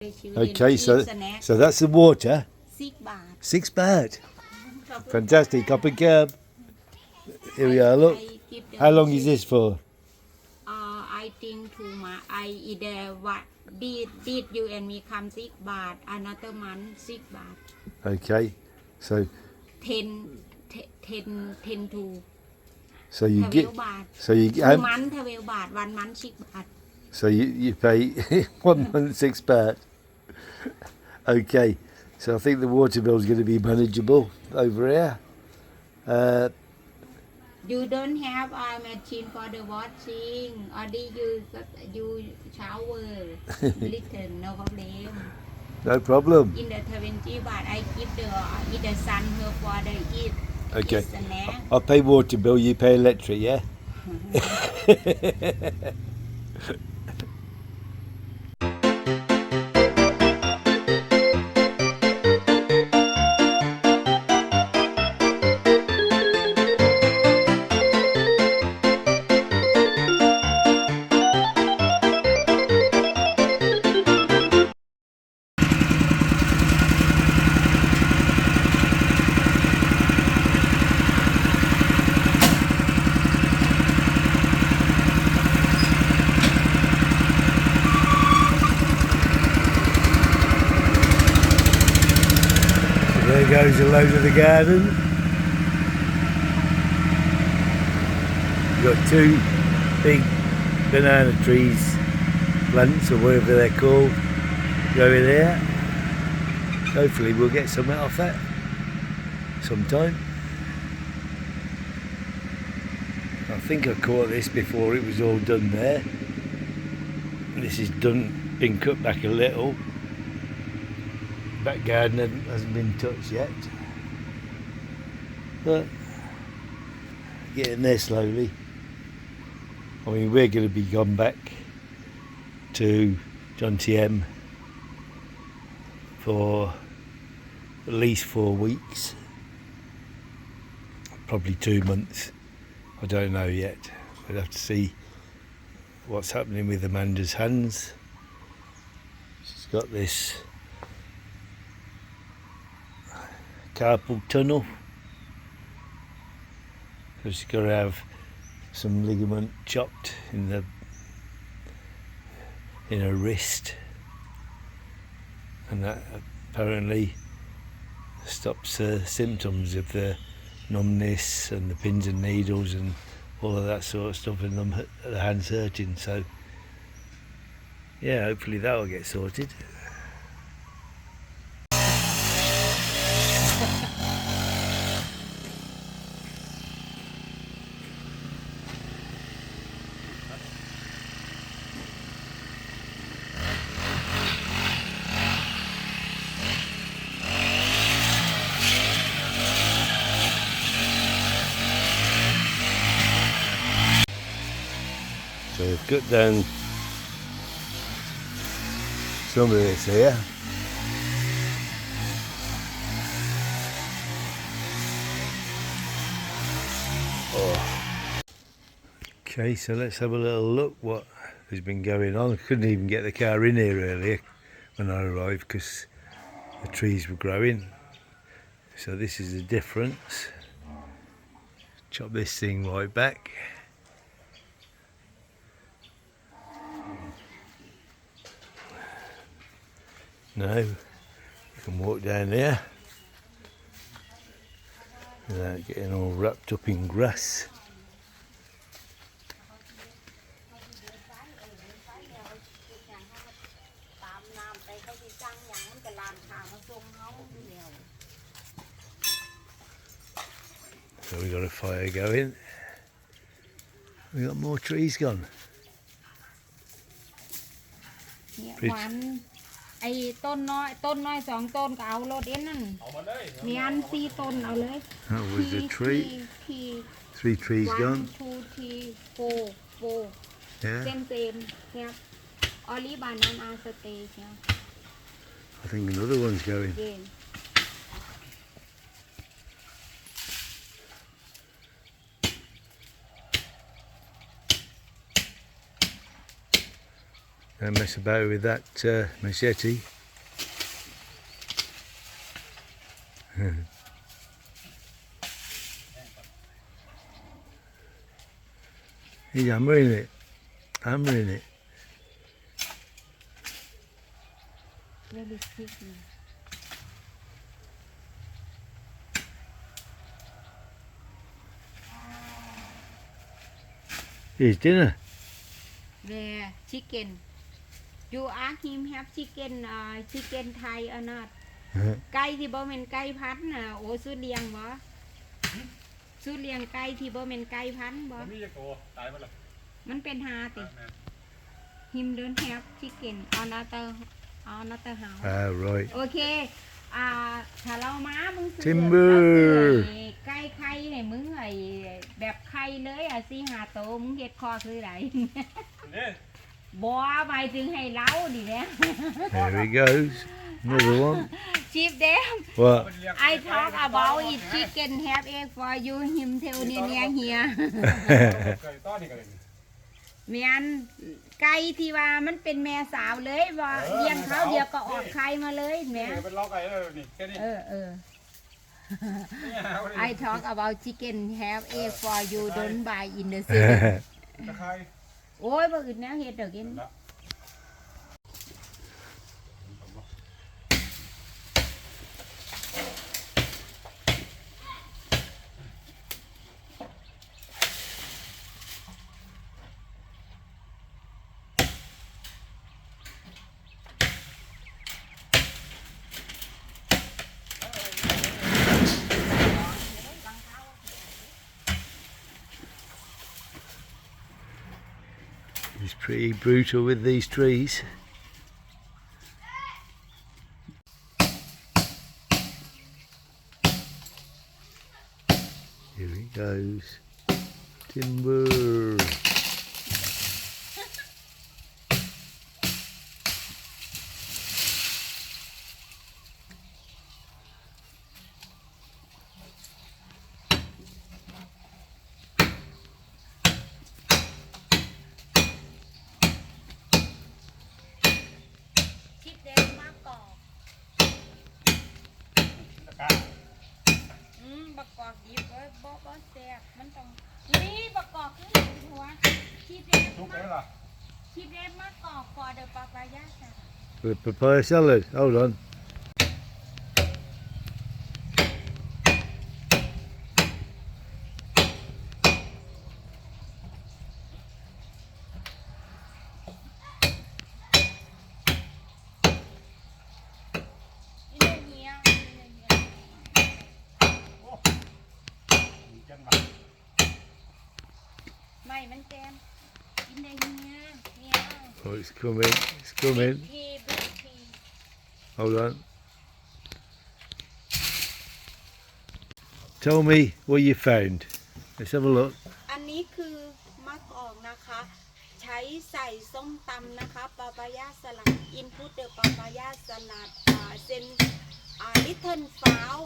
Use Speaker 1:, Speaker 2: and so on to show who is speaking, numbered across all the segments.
Speaker 1: Okay, so that's the water.
Speaker 2: 6 บาท
Speaker 1: 6 baht. Fantastic. Up and cab. Here we are. Look. How long is this for?
Speaker 2: I think 2 months. I either what did you and me come 6 บาท another month 6 บาท.
Speaker 1: Okay. So
Speaker 2: 10 to
Speaker 1: so you get
Speaker 2: 12 บาท
Speaker 1: so you
Speaker 2: 2 months 12 บาท 1 month 6 บาท.
Speaker 1: so you pay 1 month 6 baht. Okay. So I think the water bill is going to be manageable over here.
Speaker 2: You don't have a machine for the washing, or did you shower little, no problem.
Speaker 1: No problem.
Speaker 2: In the 20 baht, I give the son her for the eat.
Speaker 1: Okay.
Speaker 2: Snack.
Speaker 1: I'll pay water bill, you pay electric, yeah? There goes a load of the garden. We've got 2 big banana trees, plants or whatever they're called, growing there. Hopefully we'll get something off that sometime. I think I caught this before it was all done there. This is done, been cut back a little. Back garden hasn't been touched yet, but getting there slowly. I mean, we're going to be gone back to John TM for at least 4 weeks, probably 2 months. I don't know yet. We'll have to see what's happening with Amanda's hands. She's got this carpal tunnel, so she's got to have some ligament chopped in her wrist, and that apparently stops symptoms of the numbness and the pins and needles and all of that sort of stuff, and the hands hurting. So yeah, hopefully that will get sorted. So we've cut down some of this here. Okay, so let's have a little look what has been going on. I couldn't even get the car in here earlier when I arrived because the trees were growing. So this is the difference. Chop this thing right back. Now you can walk down there without getting all wrapped up in grass. So we got a fire going. We got more trees gone.
Speaker 2: Yeah, one. ไอ้ต้นน้อย2 ต้นก็เอารถเอ็นนั่นมีอัน4 ต้นเอาเลย
Speaker 1: That was a tree. 3 trees gone.
Speaker 2: 1 2 3 4
Speaker 1: Yeah.
Speaker 2: same yeah. Only banana stay here.
Speaker 1: I think another one's going.
Speaker 2: Yeah.
Speaker 1: Don't mess about with that machete. He's hammering it. Hammering it.
Speaker 2: Very sticky.
Speaker 1: Here's dinner.
Speaker 2: There, chicken. You ask him have chicken chicken Thai or not ไก่ที่บ่แม่นไก่พันธุ์น่ะโอ้สุดเลี้ยงบ่สุดเลี้ยงไก่ที่บ่แม่นไก่พันธุ์บ่
Speaker 3: มีจักตัวตายหมดเลย
Speaker 2: มันเป็นหาติ him don't have chicken another house
Speaker 1: Ah, right.
Speaker 2: โอเคถ้าเรามามึงซื้อ
Speaker 1: Timber
Speaker 2: ไก่ไข่ให้มึงไอ้แบบไข่เลย4-5 โตวมึงเฮ็ดคอคือได
Speaker 3: นี่
Speaker 2: บ่หมายถึงให้เราดิแหละ
Speaker 1: There he goes. Another one.
Speaker 2: Chief them
Speaker 1: What?
Speaker 2: I talk about it chicken have egg for you him tell near here
Speaker 3: ไก่ต้อนนี่กันเลย
Speaker 2: แม่นไก่ที่ว่ามันเป็นแม่สาวเลยว่าเลี้ยงเขาเดียวก็ออกไข่มาเลยแหม่
Speaker 3: เป็นล้อไก่นี่แค่นี้
Speaker 2: I talk about chicken have egg for you don't buy in the city
Speaker 3: ตะไคร้
Speaker 2: โอ้ยบ่อื่นแนวเฮ็ดดอกกิน
Speaker 1: He's pretty brutal with these trees. Here he goes. Timber.
Speaker 2: Chief them มากกอก
Speaker 3: ตะกร้า
Speaker 2: บักกอกดิบเอ้ยบ่แซ่บมันต้องนี่บักกอกคือหัว Chief them
Speaker 3: ทุก
Speaker 2: มา
Speaker 3: เลยล่ะ
Speaker 2: Chief them มากกอก for the papaya salad
Speaker 1: The papaya salad. Hold on.
Speaker 2: in here
Speaker 3: มีกันมา
Speaker 2: ไม่มันแจม in the here เนี่ย
Speaker 1: Oh, it's coming. It's coming.
Speaker 2: Big tea
Speaker 1: Hold on. Tell me what you found. Let's have a look.
Speaker 2: อันนี้คือมะกอกนะคะ ใช้ใส่ส้มตำนะคะปาปายาสลัด input the ปาปายาสลัดเซนlittle foul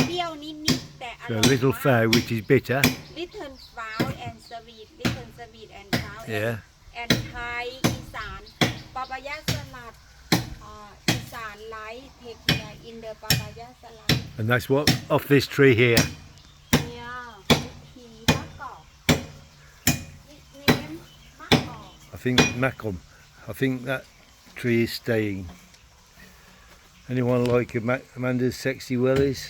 Speaker 2: เปรี้ยวนิดๆแต่อ
Speaker 1: So
Speaker 2: ร่
Speaker 1: a
Speaker 2: อย
Speaker 1: little
Speaker 2: มาก
Speaker 1: fowl, which is bitter.
Speaker 2: little foul and sweet little sweet and foul
Speaker 1: Yeah.
Speaker 2: and Thai อีสานปาปายาสลัดอีสานไลท์เทคเนีย in the ปาปายาสลัด
Speaker 1: And that's what off this tree here.
Speaker 2: เนี่ยทีมะกอกเนมมะกอก
Speaker 1: I think Macom. I think that tree is staying. Anyone like Amanda's sexy wellies?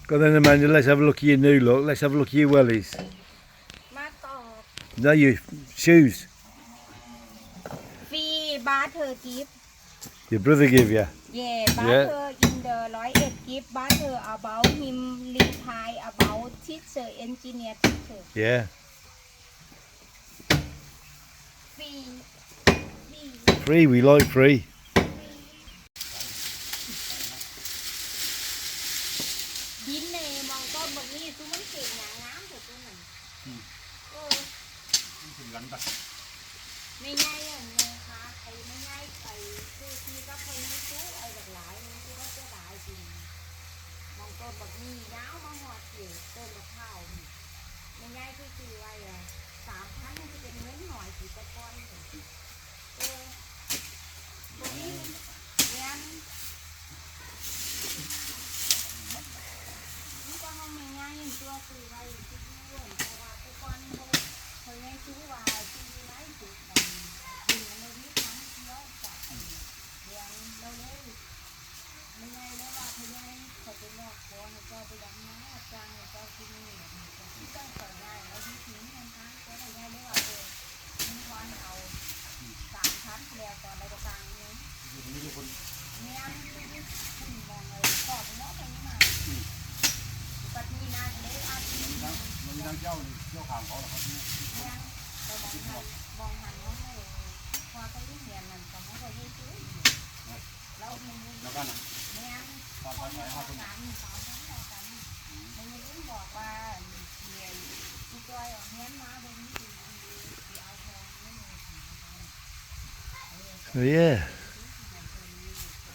Speaker 1: Go then, Amanda. Let's have a look at your new look. Let's have a look at your wellies.
Speaker 2: มะกอก
Speaker 1: No, your shoes.
Speaker 2: ฟรีบาเธอร์กิฟ
Speaker 1: Your brother give you.
Speaker 2: เย่บาเธอร์อินเดอร์101กิฟบาเธอร์ about him รีทาย about teacher engineer teacher
Speaker 1: Yeah.
Speaker 2: ฟรี
Speaker 1: Free. We like free.
Speaker 2: ดินเนมองต้นแบบนี้ซุ้มมันเก่งอย่างงามเถอะซุ้มมัน
Speaker 3: ถึงหลังตะ
Speaker 2: ไม่ง่ายอย่างเนี้ยค่ะไอ้ไม่ง่ายไอ้คือที่ก็คนไม่ซื้อไอ้แบบหลายมันคือว่าจะหลายจริงมองต้นแบบนี้ยาวมาหอดเกี่ยวต้นมะพร้าวไม่ง่ายคือไว้3,000มันจะเป็นเงินหน่อยสิตะกอน ตัวนี้เรียนนี่ก็ห้องไม่ง่ายอย่างตัวคือไว้ที่ด้วยเพราะว่าแต่ก่อนเคยให้ซื้อว่าที่ไหนสุดอยู่ในวิถีทั้งเยอะจากเรียนเราเลยไม่ง่ายแล้วว่าพยายเขาไปลอกคอให้เจ้าไปดำน้ำจ้างให้เจ้าที่นี่ที่ต้องสอนง่ายแล้ววิถีมันทั้งก็ง่ายเลยว่ามีวันเอา3,000แล้วตอนใดก็ต่างนี้เนี่ยคุณมองเลยขอบเนาะตรงนี้มาปัจจุบันเลยอาทิตย์นี้
Speaker 3: มันมีทางเจ้านี่เจ้าขางเขาเหรอครับเนี่ย
Speaker 2: เรามองหันว่าให้พอไปเรียนนั่นก็ไม่ได้ยืดยืดเราเห็น
Speaker 3: แล้วกันนะ
Speaker 2: เนี่ยคนเราการสอนทั้งเรากันมันยังบอกว่าเรียนที่ตัวเอาเงี้ยมาบนนี้ที่เอาทองนี่
Speaker 1: So yeah,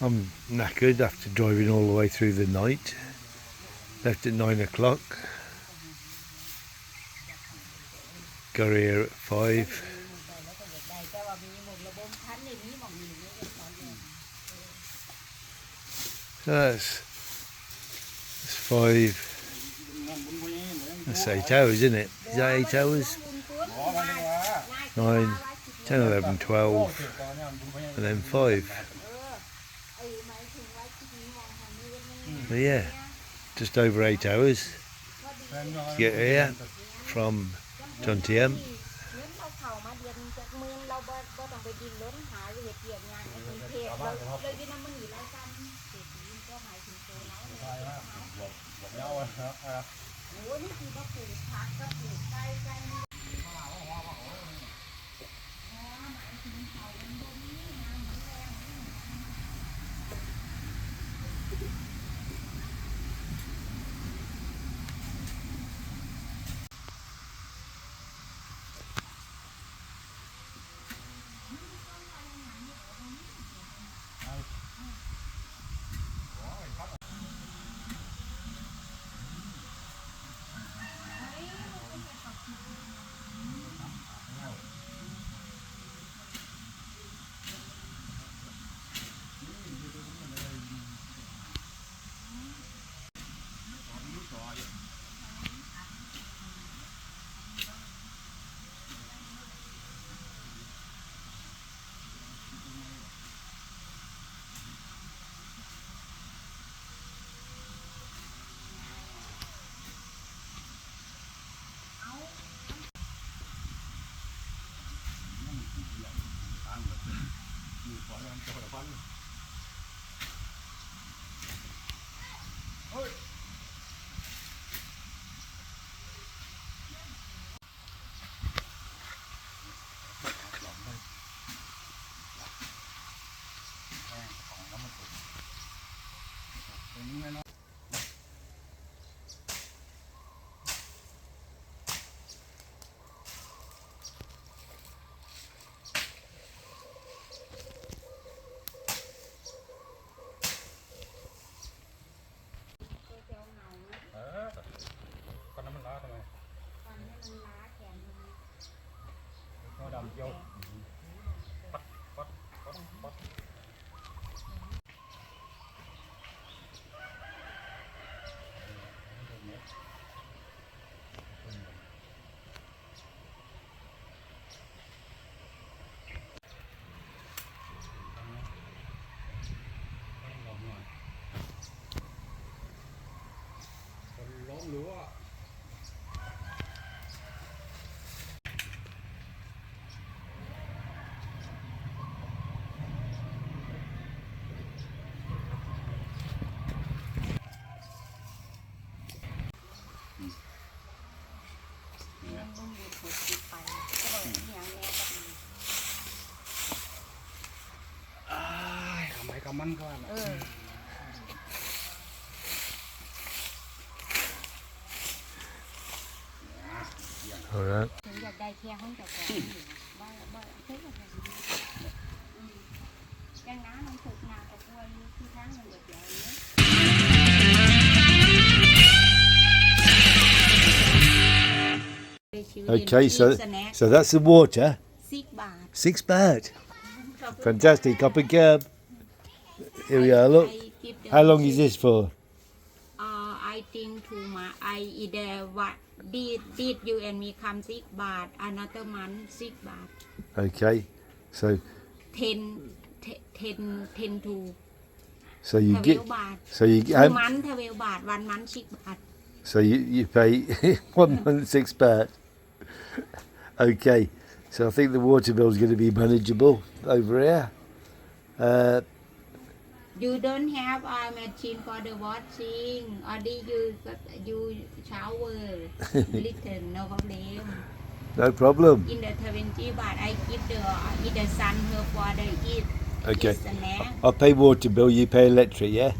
Speaker 1: I'm knackered after driving all the way through the night. Left at 9 o'clock. Got here at 5. So that's 5. That's 8 hours, isn't it? Is that 8 hours? 9, 10, 11, 12, and then 5. So yeah, just over 8 hours to get here from 20M.
Speaker 3: ก็น้ำมันล้าทำไมก็ดำเจียวปัดปัดปัดปัดล้อมรั้ว ทำไมกับมันก็นะ
Speaker 1: Alright.
Speaker 2: ถึงอยากได้แค่ห้องแต่ก่อนบ่เท่าไหร่ยังน้ำมันถูกนากับกล้วยที่ทั้งมันเดือดร้อนเนี่ย
Speaker 1: Okay, so that's the water.
Speaker 2: 10 บาท
Speaker 1: 6 baht. Fantastic. Up and curb. Here we are. Look. How long is this for?
Speaker 2: I think too much. I either what did you and me come 6 baht, another month 6 baht.
Speaker 1: Okay. So
Speaker 2: 10 to
Speaker 1: so you
Speaker 2: 12
Speaker 1: get
Speaker 2: baht.
Speaker 1: so you
Speaker 2: 2 month 12 baht, 1 month 6 baht.
Speaker 1: so you pay 1 month 6 baht. Okay. So I think the water bill is going to be manageable over here.
Speaker 2: You don't have a machine for the washing, or you shower little, no problem.
Speaker 1: No problem.
Speaker 2: In the 20 baht, I give the son her for the eat.
Speaker 1: Okay.
Speaker 2: Snack.
Speaker 1: I'll pay water bill, you pay electric, yeah?